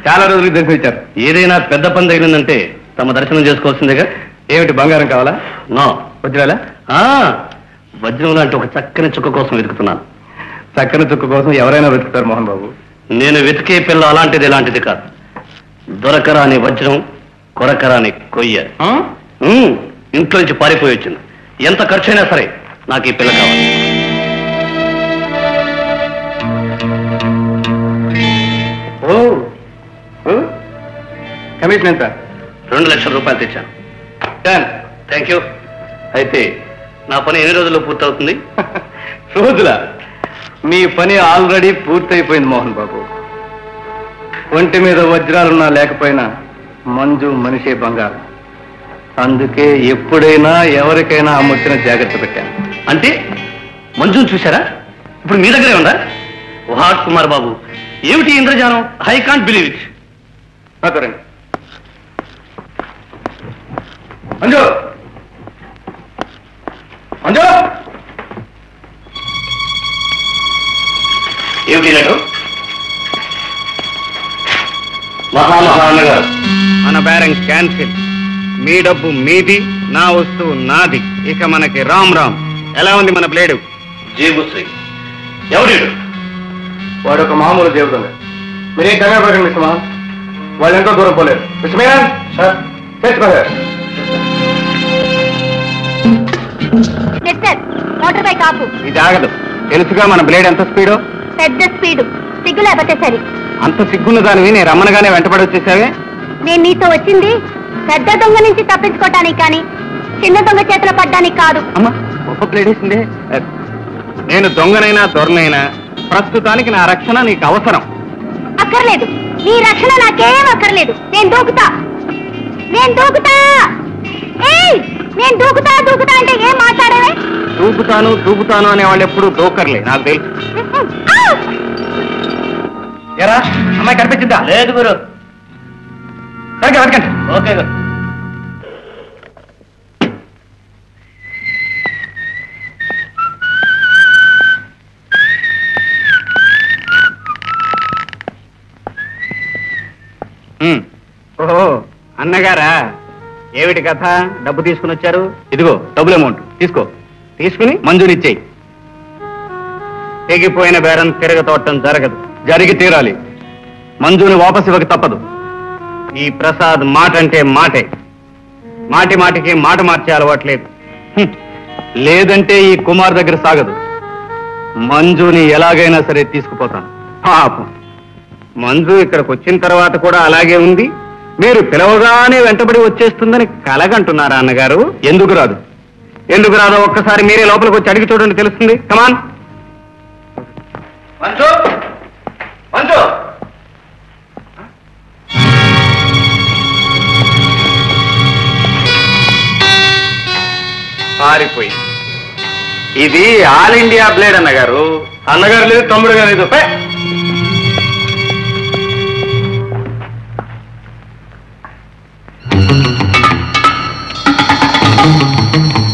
చాలా రోజులకి దర్శనం ఇచ్చారు. ఏదైనా పెద్ద పని తగిలిందంటే తమ దర్శనం చేసుకోవాల్సిందేగా. ఏమిటి బంగారం కావాలా? నో. వజ్రాలా? వజ్రం లాంటి ఒక చక్కని చుక్క కోసం వెతుకుతున్నాను. చక్కని చుక్క కోసం ఎవరైనా వెతుకుతారు మోహన్ బాబు. నేను వెతికే పిల్ల అలాంటిది ఇలాంటిది కాదు. దొరకరాని వజ్రం, కొరకరాని కొయ్య. ఇంట్లో నుంచి పారిపోయి వచ్చింది. ఎంత ఖర్చు అయినా సరే నాకు ఈ పిల్ల కావాలి. కమిషన్ ఎంత? 2 లక్షల రూపాయలు తెచ్చాను. Thank you. అయితే నా పని ఎన్ని రోజుల్లో పూర్తవుతుంది? రోజుల? మీ పని ఆల్రెడీ పూర్తయిపోయింది మోహన్ బాబు. ఒంటి మీద వజ్రాలున్నా లేకపోయినా మంజు మనిషే బంగారం. అందుకే ఎప్పుడైనా ఎవరికైనా ఆ ముచ్చిన జాగ్రత్త పెట్టాను. అంటే మంజుని చూశారా? ఇప్పుడు మీ దగ్గరే ఉందా? వాట్ కుమార్ బాబు, ఏమిటి ఇంద్రజాలం? I can't believe it. రండి మంజు. మంజు ఏమిటి లేటు? మహామహా అన్నగారు, మన బేరం క్యాన్సిల్. మీ డబ్బు మీది, నా వస్తువు నాది. ఇక మనకి రామ్ రామ్. ఎలా ఉంది మన బ్లేడు? జేబుశ్రీ. ఎవడు? వాడు ఒక మామూలు దేవుడు. మీరేం కంగారు పడకండి మిస్టర్ మోహన్. వాళ్ళు ఎంతో దూరం పోలేరు. మిస్టర్ మీనన్ సార్ చేసుకోలేరు. మోటార్ బైక్ ఆపు. ఇది ఆగదు. తెలుసుగా మన బ్లేడ్ ఎంత స్పీడో? పెద్ద స్పీడు. సిగ్గు లేకపోతే సరి. అంత సిగ్గున్న దానివి నేను రమ్మనగానే వెంటబడి వచ్చేసావే. నేను నీతో వచ్చింది పెద్ద దొంగ నుంచి తప్పించుకోవటానికి కానీ చిన్న దొంగ చేతిలో పడ్డానికి కాదు. అమ్మా గొప్ప బ్లేడ్ వేసిందే. నేను దొంగనైనా దొరనైనా ప్రస్తుతానికి నా రక్షణ నీకు అవసరం. అక్కర్లేదు. నీ రక్షణ నాకేం అక్కర్లేదు. నేను దూకుతా. నేను దూకుతా. నేను దూకుతా దూకుతా అంటే ఏం మాట్లాడేవే? దూకుతాను దూకుతాను అనే వాళ్ళు ఎప్పుడు దూకర్లే, నాకు తెలుసు. ఎరా అమ్మాయి కనిపించిందా? లేదు గురు. సరిగ్గా వెతకండి. ఓకే గురు. ఓహో అన్నగారా, ఏమిటి కథ? డబ్బు తీసుకుని వచ్చారు. ఇదిగో డబ్బులు అమౌంట్ తీసుకో. తీసుకుని మంజూరిచ్చేయి. తెగిపోయిన బేరం తిరగతోటం జరగదు. జరిగి తీరాలి. మంజుని వాపసు ఇవ్వక తప్పదు. ఈ ప్రసాద్ మాట అంటే మాటే. మాటి మాటికి మాట మార్చే అలవాట్లేదు. లేదంటే ఈ కుమార్ దగ్గర సాగదు. మంజుని ఎలాగైనా సరే తీసుకుపోతాను. పాపం మంజు ఇక్కడికి వచ్చిన తర్వాత కూడా అలాగే ఉంది. మీరు పిలవగానే వెంటబడి వచ్చేస్తుందని కలగంటున్నారా అన్నగారు? ఎందుకు రాదు? ఎందుకు రాదో ఒక్కసారి మీరే లోపలికి వచ్చి అడిగి చూడండి, తెలుస్తుంది. కమాన్. మంజు, మంజు. పారిపోయి. ఇది ఆల్ ఇండియా బ్లేడ్ అన్నగారు. అన్నగారు లేదు, తమ్ముడు గారు లేదు.